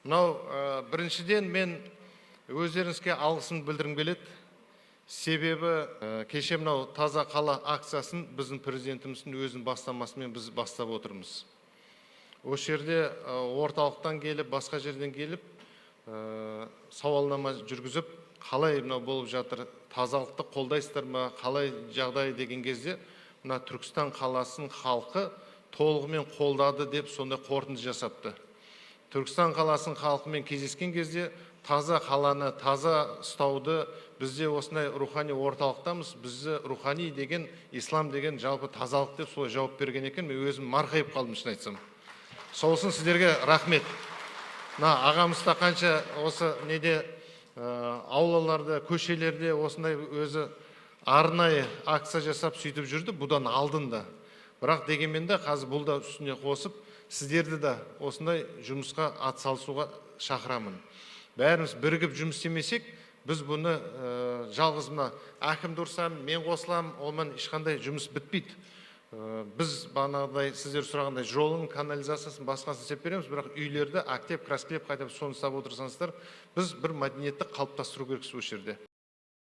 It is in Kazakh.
Мынау біріншіден мен өздеріңізге алғысымды білдіргім келеді. Себебі кеше мынау таза қала акциясын біздің президентіміздің өзінің бастамасымен біз бастап отырмыз. Осы жерде орталықтан келіп, басқа жерден келіп, сауалнама жүргізіп, қалай мынау болып жатыр, тазалықты қолдайсыздар ма, қалай жағдай деген кезде, мына Түркістан қаласының халқы толығымен қолдады деп сондай қорытынды жасапты. Түркістан қаласының халқымен кездескен кезде таза қаланы, таза ұстауды бізде осындай рухани орталықтамыз, бізді рухани деген, ислам деген жалпы тазалық деп солай жауап берген екен. Мен өзім марқайып қалдым, шын айтсам. Сол үшін сіздерге рахмет. Ағамызда қанша осы неде аулаларда, көшелерде осындай өзі арнайы акция жасап сөйтіп жүрді, бұдан алдында. Бірақ дегенмен де қазір бұл да үстіне қосып, сіздерді де осындай жұмысқа атсалысуға шақырамын. Бәріміз бірігіп жұмыс істемесек, біз бұны жалғыз мына әкімді ұрсам, мен қосылам, онымен ешқандай жұмыс бітпейді. Біз бағанағыдай сіздер сұрағандай жолын, канализациясын, басқасын істеп береміз, бірақ үйлерді актеп, краскілеп қайтып соны істеп отырсаңыздар, біз бір мәдениетті қалыптастыру керекпіз осы жерде.